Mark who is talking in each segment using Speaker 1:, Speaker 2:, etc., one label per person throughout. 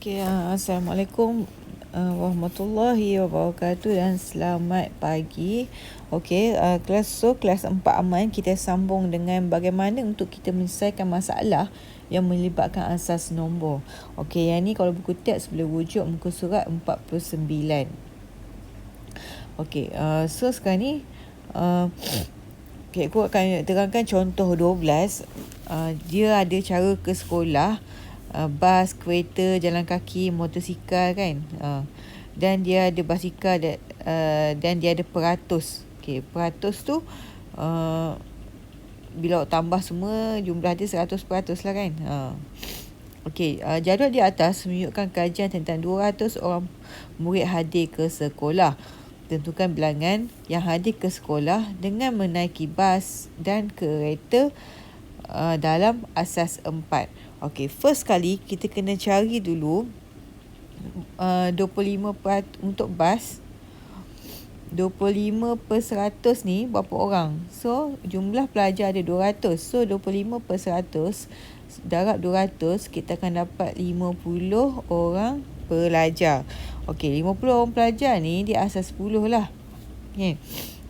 Speaker 1: Assalamualaikum warahmatullahi wabarakatuh dan selamat pagi. Kelas 4 aman, kita sambung dengan bagaimana untuk kita menyelesaikan masalah yang melibatkan asas nombor. Yang ni kalau buku teks boleh wujud muka surat 49. Sekarang ni aku akan terangkan contoh 12. Dia ada cara ke sekolah, bas, kereta, jalan kaki, motosikal kan. Dan dia ada basikal dan dia ada peratus. Peratus tu bila awak tambah semua jumlah dia 100% lah kan. Jadual di atas menunjukkan kajian tentang 200 orang murid hadir ke sekolah. Tentukan bilangan yang hadir ke sekolah dengan menaiki bas dan kereta dalam asas 4. First kali kita kena cari dulu 25% untuk bas. 25% ni berapa orang? So jumlah pelajar ada 200. So 25% darab 200, kita akan dapat 50 orang pelajar. 50 orang pelajar ni di asas 10 lah.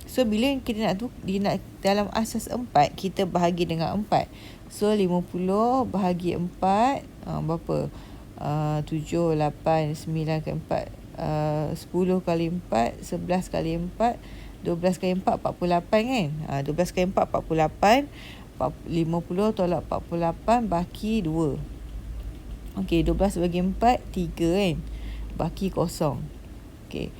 Speaker 1: So bila kita nak dalam asas 4, kita bahagi dengan 4. So 50 bahagi 4 berapa? 7, 8, 9 kali 4, 10 kali 4, 11 kali 4, 12 kali 4, 48 kan. 12 kali 4, 48. 50 tolak 48 baki 2. 12 bagi 4, 3 kan. Baki kosong. 3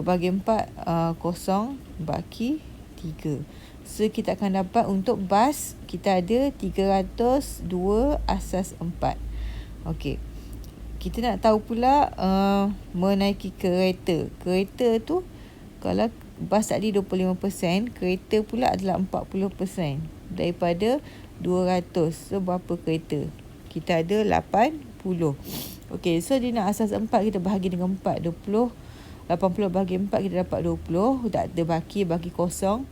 Speaker 1: bagi 4, kosong baki 3. So kita akan dapat untuk bas kita ada 302 asas 4. Kita nak tahu pula menaiki kereta. Kereta tu kalau bas tadi 25%, kereta pula adalah 40% daripada 200. So berapa kereta? Kita ada 80. So dia nak asas 4, kita bahagi dengan 4. 80 bagi 4 kita dapat 20. Tak ada baki kosong.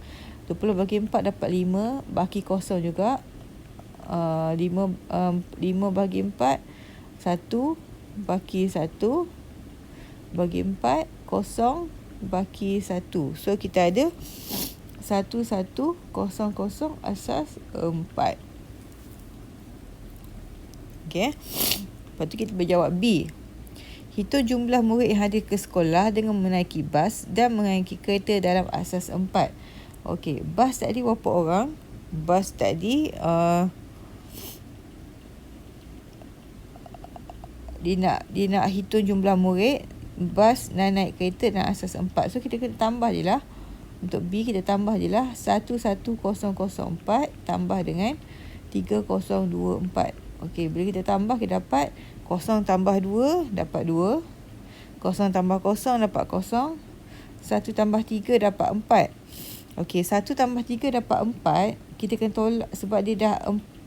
Speaker 1: 20 bagi 4 dapat 5. Baki kosong juga. 5 bagi 4 1. Baki 1. Bagi 4 kosong. Baki 1. So kita ada 1100 asas 4. Lepas tu kita berjawab B. Hitung jumlah murid yang hadir ke sekolah dengan menaiki bas dan menaiki kereta dalam asas 4. Bas tadi berapa orang? Bas tadi dia nak hitung jumlah murid, bas dan naik kereta dalam asas 4. So kita kena tambah je lah. Untuk B kita tambah je lah 11004 tambah dengan 3024. Bila kita tambah kita dapat 0 tambah 2 dapat 2. 0 tambah 0 dapat 0. 1 tambah 3 dapat 4. 1 tambah 3 dapat 4. Kita kena tolak sebab dia dah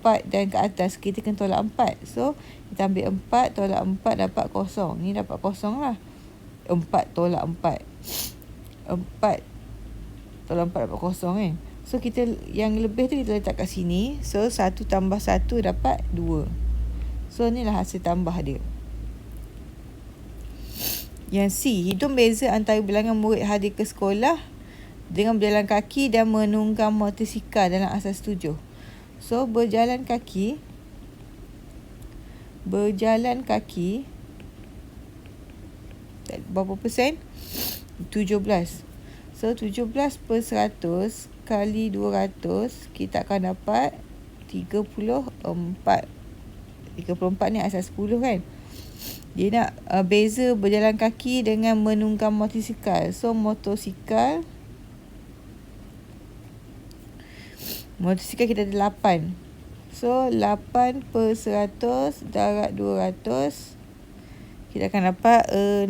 Speaker 1: 4 dan ke atas, kita kena tolak 4. So kita ambil 4 tolak 4 dapat 0. Ni dapat 0 lah. 4 tolak 4. 4 tolak 4 dapat 0 kan. So kita yang lebih tu kita letak kat sini. So 1 tambah 1 dapat 2. So ni lah hasil tambah dia. Yang C, hitung beza antara bilangan murid hadir ke sekolah dengan berjalan kaki dan menunggang motosikal dalam asas 7. So berjalan kaki berapa persen? 17. So 17% kali 200, kita akan dapat 34. 34 ni asas 10 kan. Dia nak beza berjalan kaki dengan menunggang motosikal. So motosikal kita ada 8. So 8% darab 200, kita akan dapat 16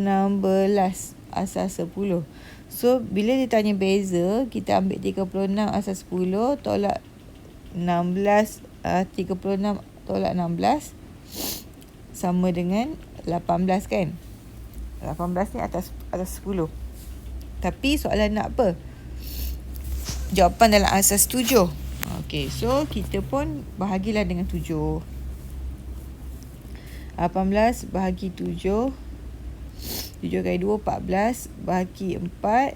Speaker 1: asas 10. So bila dia tanya beza, kita ambil 36 asas 10 tolak 16, 36 tolak 16 sama dengan 18 kan. 18 ni atas 10. Tapi soalan nak apa? Jawapan dalam asas 7. So kita pun bahagilah dengan 7. 18 bahagi 7. 7 kali 2, 14. Bahagi 4.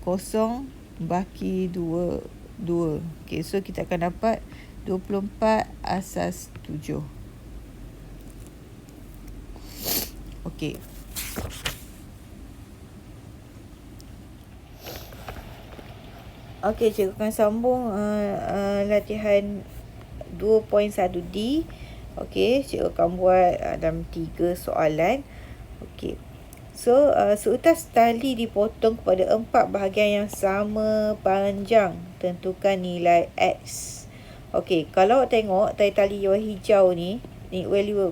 Speaker 1: 0 bahagi 2, 2. Okay, so kita akan dapat 24 asas 7. Okay. Okay, cikgu akan sambung latihan 2.1D. Okay, cikgu akan buat dalam 3 soalan. Okay. So, seutas tali dipotong kepada 4 bahagian yang sama panjang. Tentukan nilai X. Okay, kalau tengok tali warna hijau ni value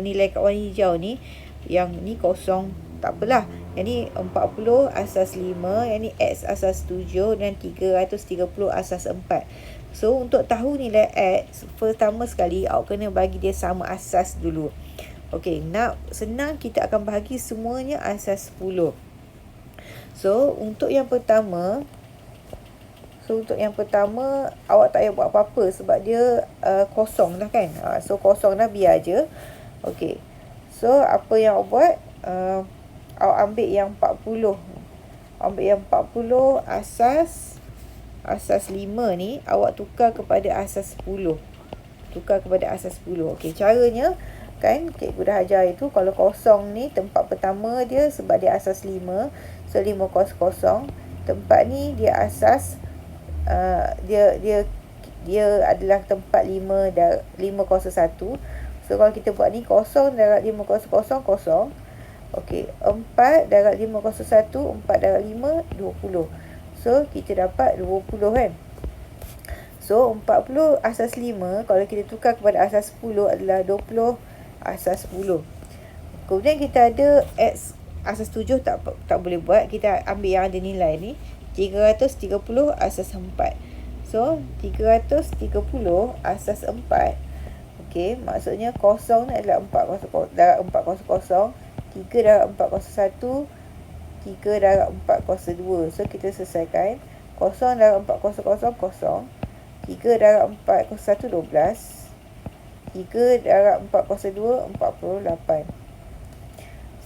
Speaker 1: nilai kat warna hijau ni, yang ni kosong, tak apalah. Yang ni 40 asas 5, yang ni X asas 7 dan 330 asas 4. So, untuk tahu nilai X, pertama sekali awak kena bagi dia sama asas dulu. Okey, nak senang kita akan bahagi semuanya asas 10. So, untuk yang pertama awak tak payah buat apa-apa sebab dia kosong dah kan. So, kosong dah, biar je. Okey. So, apa yang awak buat? Awak ambil yang 40. Ambil yang 40 asas 5 ni, awak tukar kepada asas 10. Okey, caranya kan cikgu dah ajar itu, kalau kosong ni tempat pertama dia sebab dia asas 5. So 5 kosong. Tempat ni dia asas dia adalah tempat 5 dan 501. So kalau kita buat ni, kosong darab 500 kosong. Okey, 4 darab 501, 4 darab 5, 20. So kita dapat 20 kan. So 40 asas 5 kalau kita tukar kepada asas 10 adalah 20 asas 10. Kemudian kita ada X asas 7 tak boleh buat. Kita ambil yang ada nilai ni, 330 asas 4. So 330 asas 4. Okey, maksudnya kosong ni adalah 400 darab 400. 3 darab 401, 3 darab 402. So kita selesaikan. Kosong darab 400, kosong. 3 darab 401, 12. 3 darab 402, 48.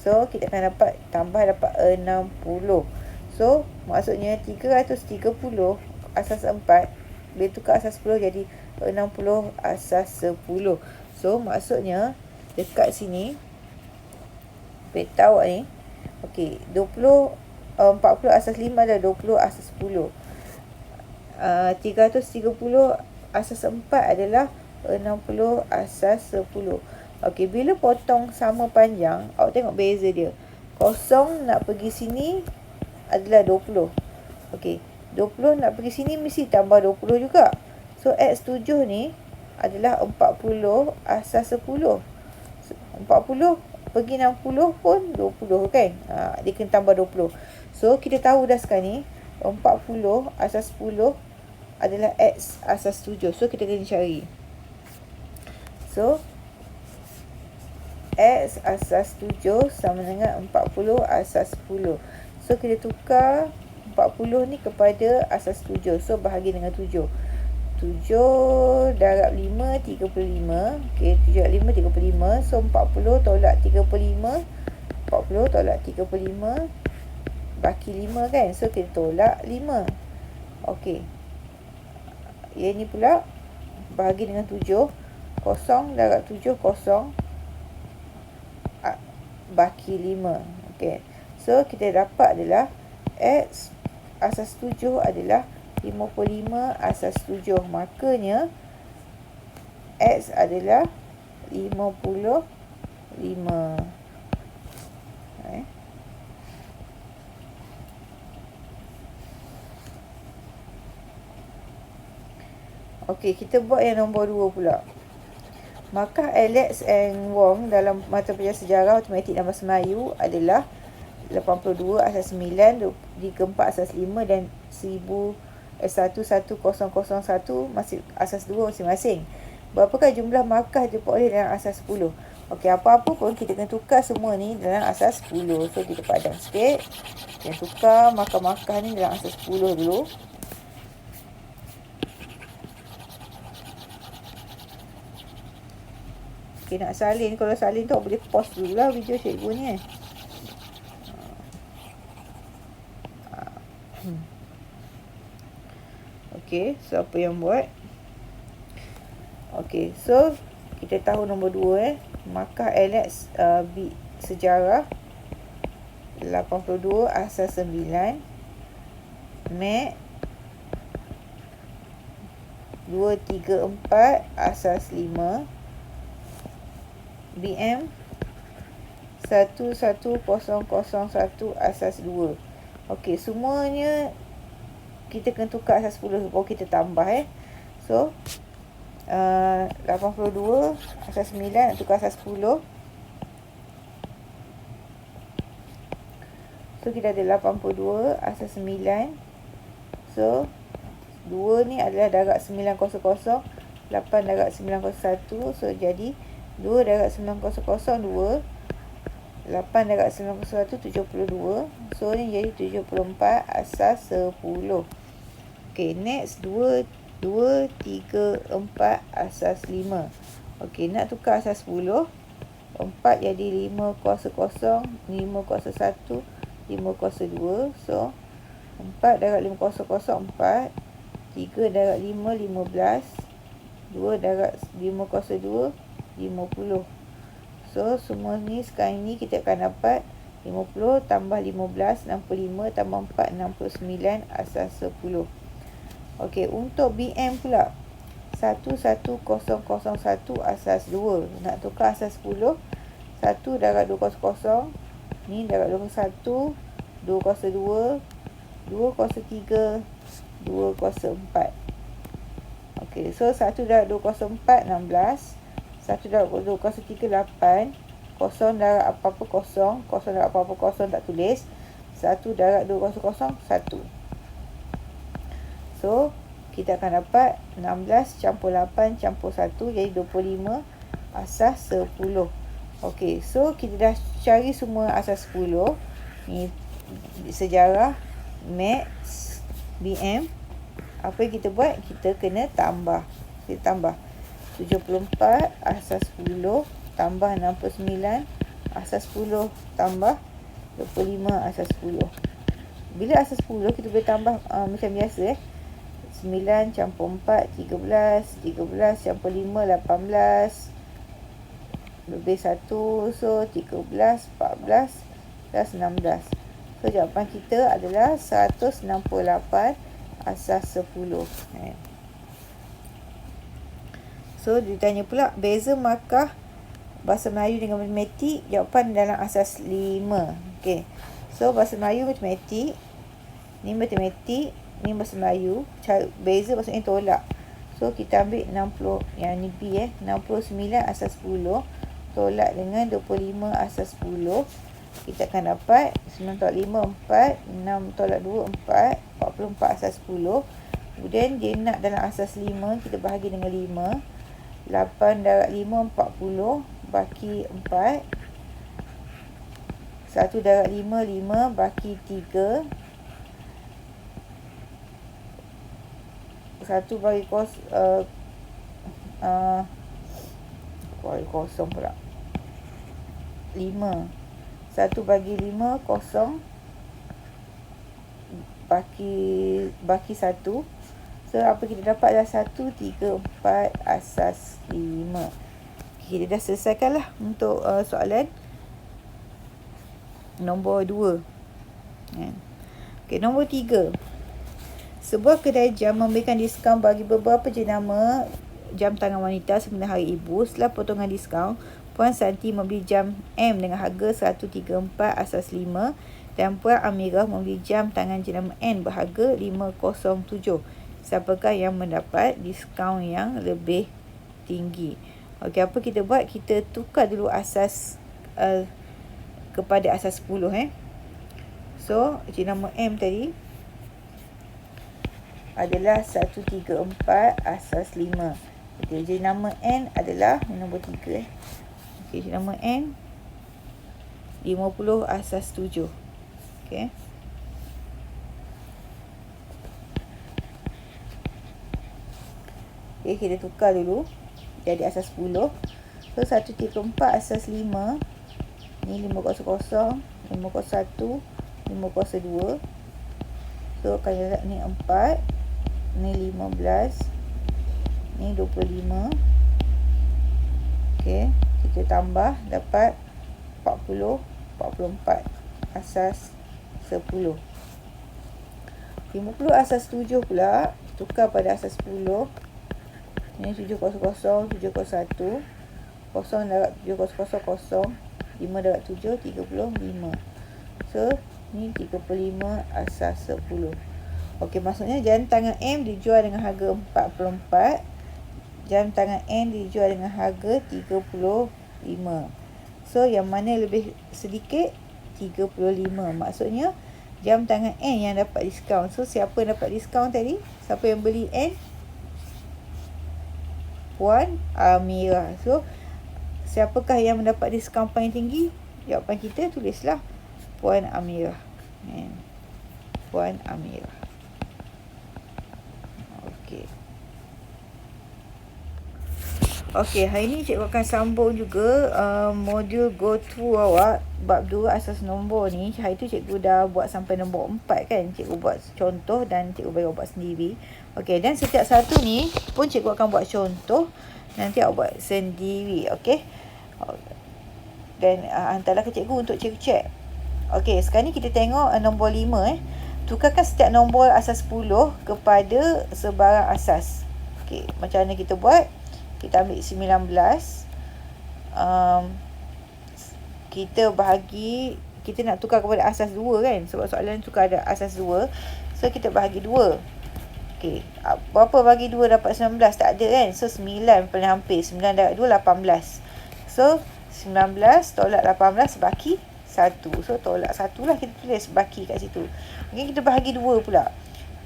Speaker 1: So, kita akan dapat 60. So, maksudnya 330 asas 4 boleh tukar asas 10 jadi 60 asas 10. So, maksudnya dekat sini peta awak ni, okey, 40 asas 5 adalah 20 asas 10. 330 asas 4 adalah 60 asas 10. Okey, bila potong sama panjang, awak tengok beza dia. Kosong nak pergi sini adalah 20. Okey, 20 nak pergi sini mesti tambah 20 juga. So, X7 ni adalah 40 asas 10. 40 pergi 60 pun 20 kan. Dia kena tambah 20. So, kita tahu dah sekarang ni 40 asas 10 adalah X asas 7. So, kita kena cari. So, X asas 7 sama dengan 40 asas 10. So, kita tukar 40 ni kepada asas 7. So, bahagi dengan 7. 7 darab 5, 35. Okey, 7 darab 5, 35. So, 40 tolak 35. 40 tolak 35. Baki 5 kan. So, kita tolak 5. Okey. Yang ni pula bahagi dengan 7. Kosong darab 7, kosong. Baki 5. Okey. So, kita dapat adalah X asas 7 adalah 55 asas 7. Makanya, X adalah 55. Okey, kita buat yang nombor 2 pula. Maka Alex and Wong dalam mata pelajaran sejarah matematik dan bahasa Melayu adalah 82 asas 9, 34 asas 5 dan 1101 masih asas 2 masing-masing. Berapakah jumlah markah diperoleh dalam asas 10? Okey, apa-apa pun kita kena tukar semua ni dalam asas 10. So, kita padam sikit. Kita tukar markah-markah ni dalam asas 10 dulu. Okay, nak salin. Kalau salin tu boleh pause dulu lah video cikgu ni Okay, so apa yang buat? Okay, so kita tahu nombor 2 Markah Alex sejarah 82 asas 9. Mac 234 asas 5. BM 11001 asas 2. Okey, semuanya kita kena tukar asas 10 baru kita tambah So 82 asas 9 nak tukar asas 10. So kita ada 82 asas 9. So 2 ni adalah darab 900, 8 darab 901. So jadi 2 darab 900 2, 8 darab 901 72. So ni jadi 74 asas 10. Okay, next 2 3 4 asas 5. Okay, nak tukar asas 10. 4 jadi 5 kuasa 0, 5 kuasa 1, 5 kuasa 2. So 4 darab 5 kuasa 0 4. 3 darab 5 15. 2 darab 5 kuasa 2 50. So semua ni sekarang ni kita akan dapat 50 tambah 15 65 tambah 4 69 asas 10. Okey, untuk BM pula 11001 asas 2. Nak tukar asas 10. 1 darab 200. Ni darab 21. 2 kuasa 2. 2 kuasa 3. 2 kuasa 4. Okey, so 1 darab 2 kuasa 4 16. 1 darab 2 kuasa 3 8. Kosong darab apa-apa kosong. Kosong darab apa-apa kosong tak tulis. 1 darab 2 kuasa kosong 1. So kita akan dapat 16 campur 8 campur 1 jadi 25 asas 10. Okey, so kita dah cari semua asas 10. Ni sejarah, Maths, BM. Apa yang kita buat? Kita kena tambah. Kita tambah 74 asas 10 tambah 69 asas 10 tambah 25 asas 10. Bila asas 10 kita boleh tambah macam biasa 9 campur 4 13. 13 campur 5 18. Lebih 1. So 13 14 plus 16. So jawapan kita adalah 168 asas 10. So ditanya pula beza markah bahasa Melayu dengan matematik. Jawapan dalam asas 5. Okey. So bahasa Melayu matematik, ni matematik, ni bahasa Melayu. Beza maksudnya tolak. So kita ambil 60 yang ni B 69 asas 10 tolak dengan 25 asas 10. Kita akan dapat 9 tolak 5 4, 6 tolak 2 4, 44 asas 10. Kemudian dia nak dalam asas 5 kita bahagi dengan 5. 8 darab 5 40 baki 4. 1 darab 5 5 baki 3. 1 bagi kosong pula 5. 1 bagi 5 kosong baki 1. So apa kita dapat adalah 1 3 4 asas 5. Okay, kita dah selesaikan lah untuk soalan nombor 2. Okay, nombor 3. Sebuah kedai jam memberikan diskaun bagi beberapa jenama jam tangan wanita sempena Hari Ibu. Setelah potongan diskaun, Puan Santi membeli jam M dengan harga 134 asas 5 dan Puan Amirah membeli jam tangan jenama N berharga 507. Siapakah yang mendapat diskaun yang lebih tinggi? Okey, apa kita buat? Kita tukar dulu asas kepada asas 10 So, jenama M tadi adalah 134 asas 5. Okey, jenama N adalah nombor 3 Okey, jenama N 50 asas 7. Okey. Okey, kita tukar dulu jadi asas 10. So 1/4 asas 5. Ni 500, 501, 502. So akan jarak ni 4. Ni 15. Ni 25. Okey, kita tambah dapat 40, 44 asas 10. 50 asas 7 pula tukar pada asas 10. Ni 700, 701. 0 darab 700, 0. 5 darab 7, 35. So ni 35 asas 10. Okey, maksudnya jam tangan M dijual dengan harga 44. Jam tangan N dijual dengan harga 35. So yang mana lebih sedikit? 35. Maksudnya jam tangan N yang dapat diskaun. So siapa yang dapat diskaun tadi? Siapa yang beli N? Puan Amirah. So siapakah yang mendapat diskaun paling tinggi? Jawapan kita tulislah Puan Amirah. Puan Amirah. Okey. Okey, hari ni cikgu akan sambung juga modul go through awak bab 2 asas nombor ni. Hari tu cikgu dah buat sampai nombor 4 kan. Cikgu buat contoh dan cikgu bagi awak buat sendiri. Okey, dan setiap satu ni pun cikgu akan buat contoh. Nanti awak buat sendiri, okey. Dan hantarlah ke cikgu untuk cikgu cek. Okey, sekarang ni kita tengok nombor 5 Tukarkan setiap nombor asas 10 kepada sebarang asas. Okey, macam mana kita buat? Kita ambil 19. Kita bahagi, kita nak tukar kepada asas 2 kan. Sebab soalan tukar ada asas 2. So kita bahagi 2. Okey, berapa bagi 2 dapat 19? Tak ada kan. So 9 paling hampir. 9 darab 2, 18. So 19 tolak 18 baki 1. So tolak 1 lah, kita tulis baki kat situ. Okey, kita bahagi 2 pula.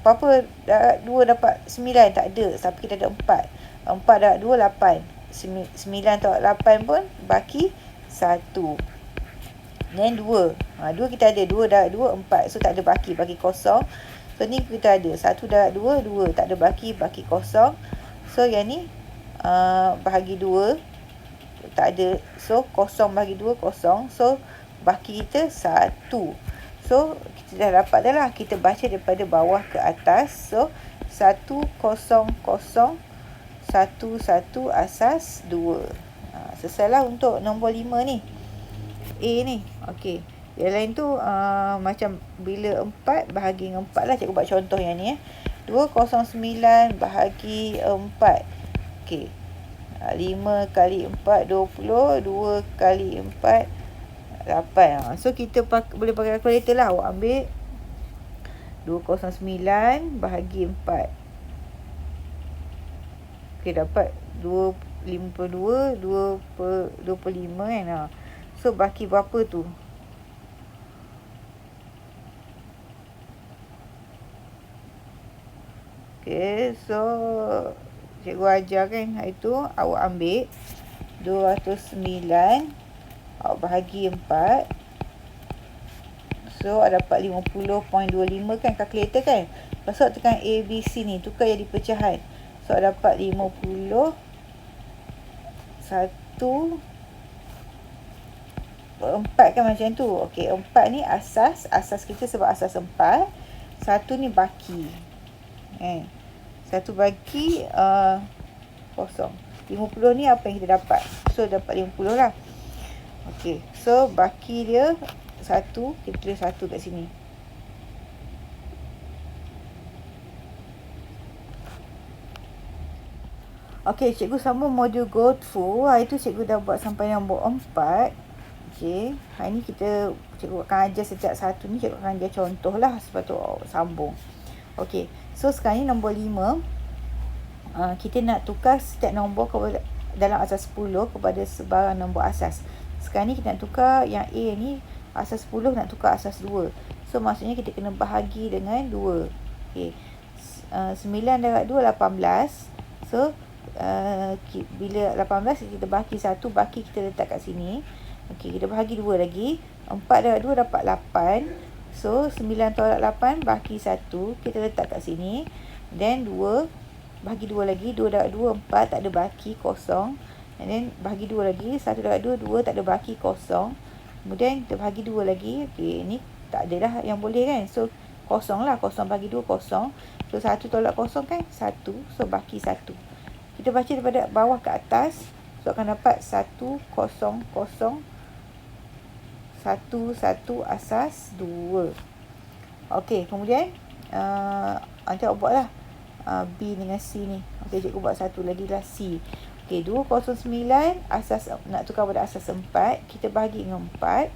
Speaker 1: Berapa darab 2 dapat 9? Tak ada. Tapi kita ada 4. 4 darab 2, 8. 9 tolak 8 pun baki 1. Dan 2. 2 kita ada. 2 darab 2, 4. So tak ada baki kosong. So ni kita ada 1 darab 2, 2. Tak ada baki kosong. So yang ni bahagi 2. Tak ada. So kosong bahagi 2, kosong. So baki kita 1. So kita dah dapat dah lah. Kita baca daripada bawah ke atas. So 1, 0, 0, 1, 1 asas 2. Selesailah untuk nombor 5 ni. A ni. Okey. Yang lain tu macam bila 4 bahagi dengan 4 lah. Cikgu buat contoh yang ni 209 bahagi 4. Okey. 5 kali 4, 20. 2 kali 4, 8. So kita boleh pakai kalkulator lah. Awak ambil 209 bahagi 4. Okey, dapat 252, 25 kan. So baki berapa tu? Okey, so cikgu ajar kan hari tu. Awak ambil 209, awak bahagi 4. So dapat 50.25 kan, kalkulator kan. Lepas tu tekan A, B, C ni, tukar jadi pecahan. So dapat 50 1 4 kan macam tu. Okey, 4 ni asas kita sebab asas 4. 1 ni baki. 1 baki kosong. 50 ni apa yang kita dapat. So dapat 50 lah. Okey, so baki dia 1, kita tulis 1 kat sini. Okey, cikgu sambung modul go through. Hari tu cikgu dah buat sampai nombor 4. Okey, hari ni cikgu akan ajar setiap satu ni, cikgu akan ajar contoh lah. Sebab tu sambung. Okey, so sekarang ni nombor 5. Kita nak tukar setiap nombor dalam asas 10 kepada sebarang nombor asas. Sekarang ni kita nak tukar yang A ni, asas 10 nak tukar asas 2. So maksudnya kita kena bahagi dengan 2. Okey, 9 darab 2, 18. So bila 18 kita baki 1, baki kita letak kat sini. Okey, kita bahagi 2 lagi. 4 darab 2 dapat 8. So 9 tolak 8 baki 1, kita letak kat sini. Dan 2 bahagi 2 lagi. 2 darab 2, 4. Tak ada baki, kosong. And then bahagi 2 lagi. 1 darab 2, 2 tak ada baki, kosong. Kemudian kita bahagi 2 lagi. Okey, ni tak ada dah yang boleh kan. So, kosong lah. Kosong bagi 2, kosong. So, 1 tolak kosong kan? 1. So, baki 1. Kita baca daripada bawah ke atas. So, akan dapat 1, 0, 0. 1, 1 asas 2. Okey, kemudian nanti awak buat lah B dengan C ni. Okey, cikgu buat satu lagi lah C. Okey, 209 asas, nak tukar pada asas 4. Kita bahagi dengan 4.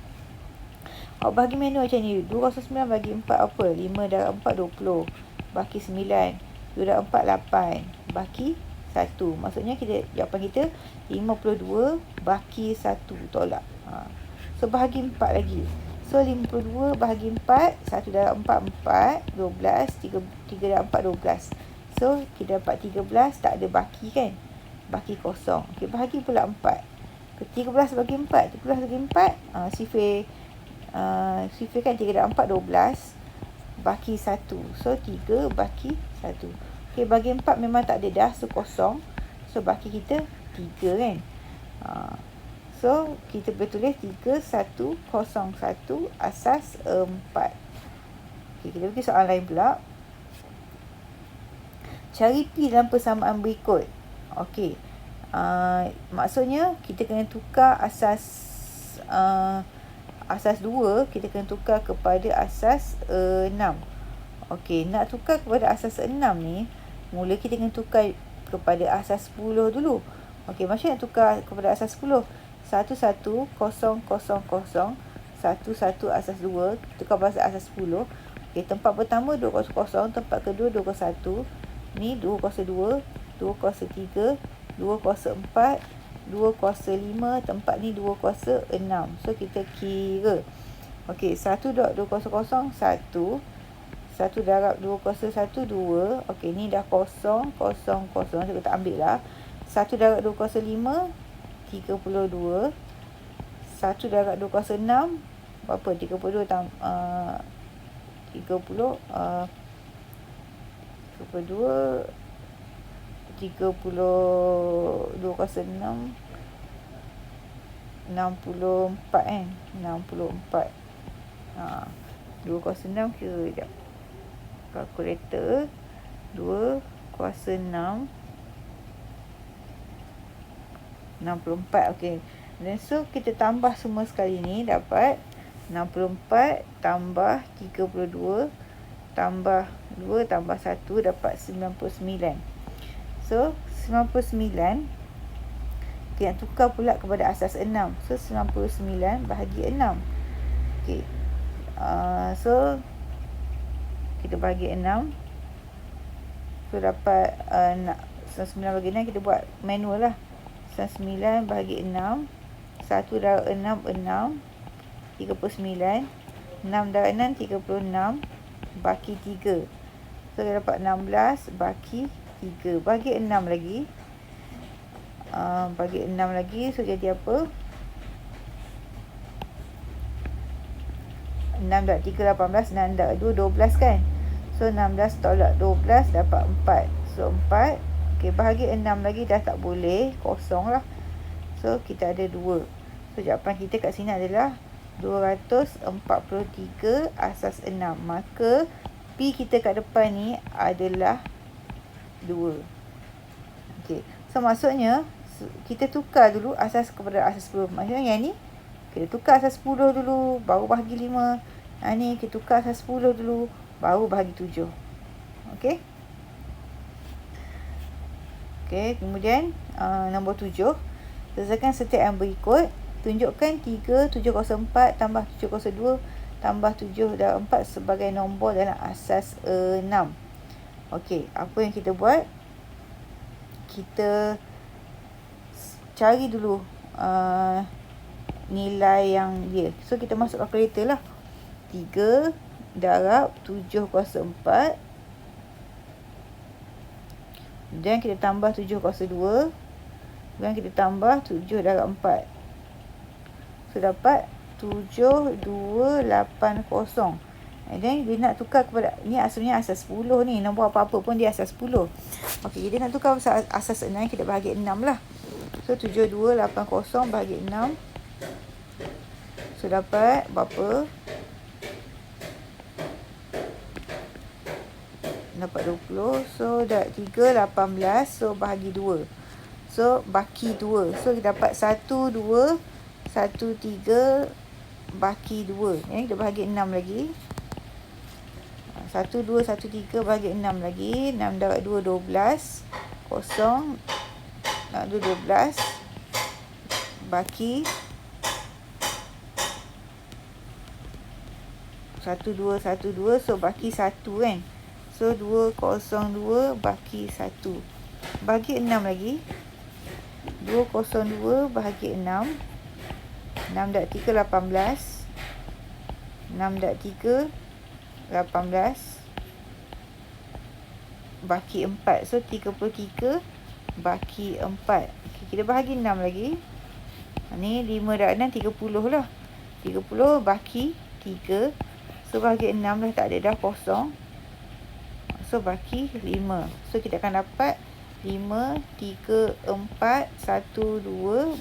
Speaker 1: Awak bahagi manual macam ni. 209 bagi 4 apa? 5 darab 4, 20. Baki 9. 2 darab 4, 8. Baki 1. Maksudnya jawapan kita 52 baki 1 tolak. So, bahagi 4 lagi. So, 52 bahagi 4. 1 darab 4, 4. 12. 3 darab 4, 12. So, kita dapat 13. Tak ada baki kan? Baki kosong. Okey, bahagi pula 4. 13 bagi 4. 13 bagi 4. Sifir kan 3 darab 4, 12. Baki 1. So, 3 baki 1. Okey, bagi 4 memang tak ada dah. So, kosong. So, baki kita 3 kan? So, kita boleh tulis 3, 1, 0, 1 asas 4. Okey, kita pergi soalan lain pula. Cari P dalam persamaan berikut. Okey. Maksudnya kita kena tukar asas 2, kita kena tukar kepada asas 6. Okey, nak tukar kepada asas 6 ni, mula kita kena tukar kepada asas 10 dulu. Okey, macam nak tukar kepada asas 10? 1, 1, 0, 0, 0. 1, 1 asas 2. Tukar pada asas 10. Okey, tempat pertama 200, tempat kedua 201. Ni 202, 203, 204, 205, tempat ni 206. So, kita kira. Okey, 1 darab 200, 1. 1 darab 201, 2. Okey, ni dah 0, 0, 0. Kita tak ambil lah. 1 darab 205, 32. 1 darab 206, berapa? 32 32, 206, 64 kan? 64. 206 kira sekejap. Kalkulator. 2 kuasa 6. 64. Okey. Dan so, kita tambah semua sekali ni dapat 64 tambah 32 tambah 2 tambah 1 dapat 99. So, 99 kita nak tukar pula kepada asas 6. So, 99 bahagi 6. Okey. So, kita bahagi 6. So, dapat 99 bahagi 6 kita buat manual lah. 99 bahagi 6. 1 darab 6, 6. 39. 6 darab 6, 36. Baki 3. So, kita dapat 16 baki 3. Bagi 6 lagi. Bagi 6 lagi. So, jadi apa? 6 darab 3, 18. 6 darab 2, 12 kan? So, 16 tolak 12 dapat 4. So, 4. Okey, bahagi 6 lagi dah tak boleh. Kosong lah. So, kita ada 2. So, jawapan kita kat sini adalah 243 asas 6. Maka P kita kat depan ni adalah 2. Okey. So, maksudnya kita tukar dulu asas kepada asas 10. Maksudnya yang ni kita tukar asas 10 dulu baru bahagi 5. Ni kita tukar asas 10 dulu baru bahagi 7. Okey. Okey, kemudian nombor 7. Selesaikan setiap yang berikut. Tunjukkan 3704 tambah 702 tambah 7 darab 4 sebagai nombor dalam asas 6. Okey, apa yang kita buat? Kita cari dulu nilai yang dia. So, kita masuk kalkulator lah. 3 darab 704. Dan kita tambah 7 kuasa 2. Dan kita tambah 7 darab 4. So, dapat 7280. And then, dia nak tukar kepada, ni asalnya asas 10 ni. Nombor apa-apa pun dia asas 10. Okey, dia nak tukar asas 6, kita bahagi 6 lah. So 7280 bahagi 6. So dapat berapa? Dapat 20. So dah 3, 18. So bahagi 2. So baki 2. So kita dapat 1, 2, 1, 3 baki 2. Kita bahagi 6 lagi. 1, 2, 1, 3 bahagi 6 lagi. 6 dapat 2, 12. Kosong. 2, 12. Baki 1, 2, 1, 2. So baki 1 kan. So 202 baki 1. Bagi 6 lagi. 202 bahagi 6. 6 dak 3, 18. 6 dak 3, 18. Baki 4. So 33 baki 4. Okay, kita bahagi 6 lagi. Ni 5 dak 6, 30 lah. 30 baki 3. So bahagi 6 dah tak ada dah, kosong. So baki 5. So kita akan dapat 5, 3, 4, 1, 2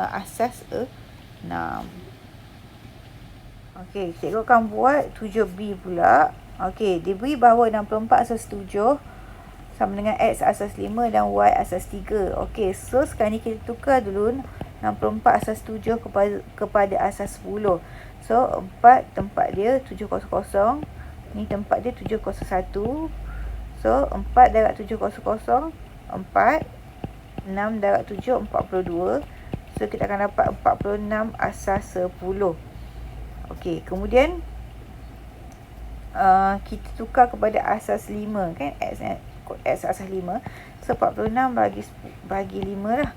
Speaker 1: asas 6. Okey, cikgu akan buat 7B pula. Okey, diberi bahawa 64 asas 7 sama dengan X asas 5 dan Y asas 3. Okey, so sekarang ni kita tukar dulu 64 asas 7 kepada asas 10. So 4 tempat dia 700. Ni tempat dia 701. So 4 darab 700, 4. 6 darab 7, 42. So kita akan dapat 46 asas 10. Okey, kemudian kita tukar kepada asas 5 kan, X asas 5. So 46 bagi 5 lah.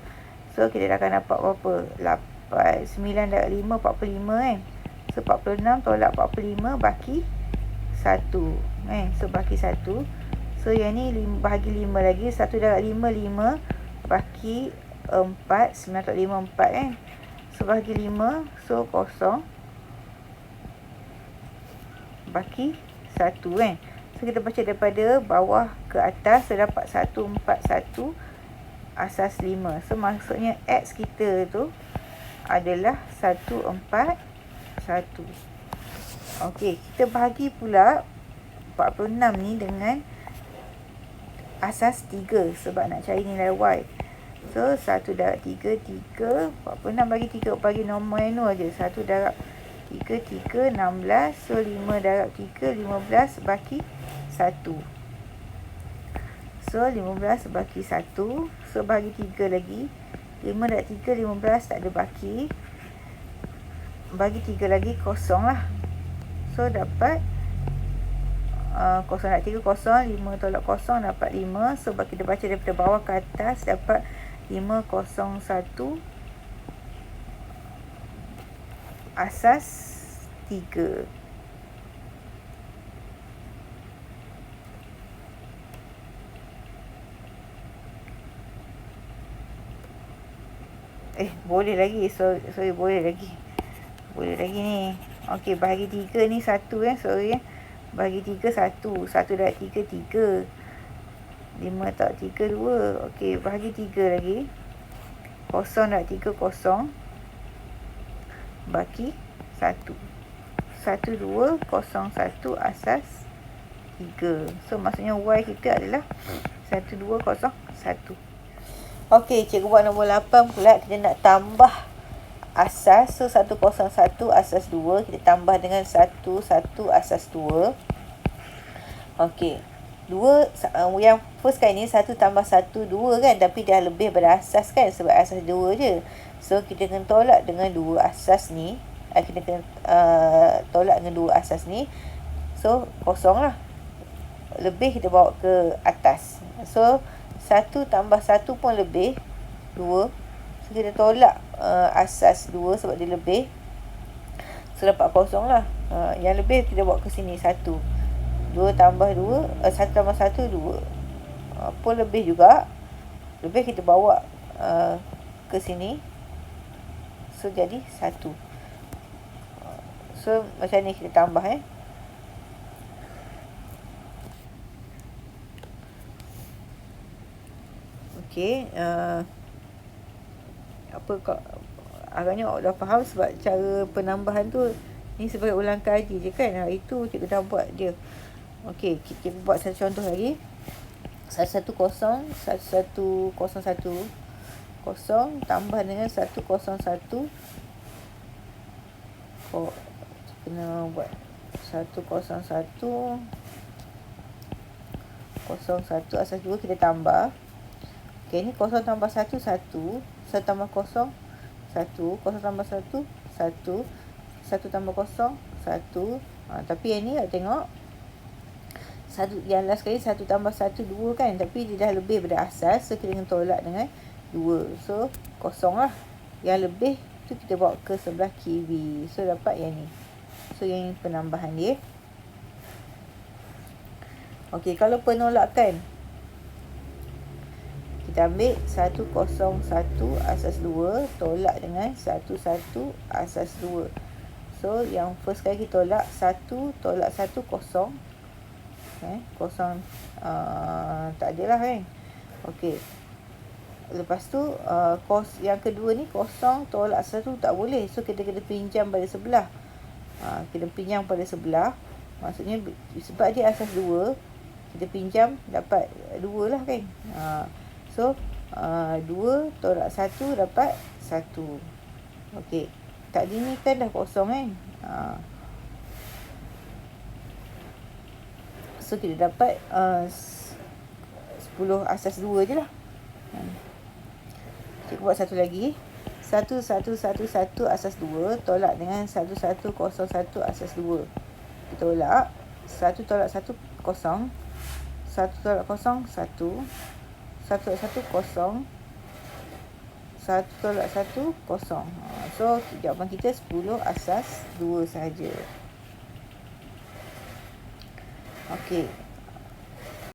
Speaker 1: So kita akan dapat berapa? 9 darab 5, 45 kan. So 46 tolak 45 baki 1 kan. So baki 1. So yang ni bahagi 5 lagi. 1 darab 5, 5 baki 4. 9 tolak 5, 4 kan. So bahagi 5. So kosong baki 1 kan. So kita baca daripada bawah ke atas. So dapat 141 asas 5. So maksudnya X kita tu adalah 141. Okey, kita bahagi pula 46 ni dengan asas 3 sebab nak cari nilai Y. So 1 darab 3, 3. 46 bagi 3 bagi nombor yang aja. 1 darab 3, 3, 16. So 5 darab 3, 15 baki 1. So 15 baki 1. So bagi 3 lagi. 5 darab 3, 15 tak ada baki. Bagi 3 lagi, kosong lah. So dapat kosong darab 3, kosong. 5 tolak kosong dapat 5. So kita baca daripada bawah ke atas dapat 501 asas 3. Boleh lagi. Sorry, boleh lagi. Boleh lagi ni. Okey, bahagi 3 ni 1 kan. Sorry ya. Bahagi 3 1. 1 darab 3, 3. 5 tak 3, 2. Okey, bahagi 3 lagi. Kosong darab 3, kosong. Baki 1. 1, 2, kosong 1 asas 3. So maksudnya Y kita adalah 1, 2, kosong 1. Okey, cikgu buat nombor 8 pula. Kita nak tambah asas. So 101 asas 2. Kita tambah dengan 11 asas 2. Okey. 2 yang first kali ni 1 tambah 1 2 kan, tapi dah lebih pada asas kan sebab asas 2 je. So kita kena tolak dengan 2 asas ni. Kita kena tolak dengan 2 asas ni. So kosong lah. Lebih kita bawa ke atas. So 1 tambah 1 pun lebih 2. So kita tolak asas 2 sebab dia lebih. So dapat kosong lah. Yang lebih kita bawa ke sini 1. 2 tambah 2, 1 tambah 1, 2. Pun lebih juga. Lebih kita bawa ke sini. So jadi 1. So macam ni kita tambah Okey, agaknya dah faham sebab cara penambahan tu ni sebagai ulang kaji je kan. Itu cikgu dah buat dia. Okey, kita buat satu contoh lagi. 110 kosong tambah dengan 101 kena buat 101 asas 2 kita tambah. Okey, ni 0 tambah 1 1 tambah 0 1 0 tambah 1 1 1 tambah 0 1. Tapi yang ni tengok yang last kali 1 tambah 1 2 kan, tapi dia dah lebih daripada asas, so kita kena tolak dengan 2. So kosong lah. Yang lebih tu kita bawa ke sebelah kiri, so dapat yang ni. So yang ni penambahan dia. Okey, kalau penolakan, kita ambil 101 asas 2 tolak dengan 11 asas 2. So yang first kali kita tolak 1 tolak 1 kosong. Kosong tak adalah kan. Okey. Lepas tu yang kedua ni kosong tolak 1 tak boleh. So kita kena pinjam pada sebelah. Kita pinjam pada sebelah. Maksudnya sebab dia asas 2, kita pinjam dapat 2 lah kan. So 2 tolak 1 dapat 1. Okey. Tadi ni kan dah kosong kan. So kita dapat 10 asas 2 je lah. Kita buat satu lagi. 1111 asas 2 tolak dengan 1101 asas 2. Kita tolak. 1 tolak 1 kosong. 1 tolak kosong 1. 1 tolak 1 kosong. 1 tolak 1 kosong. So jawapan kita 10 asas 2 sahaja. Okey.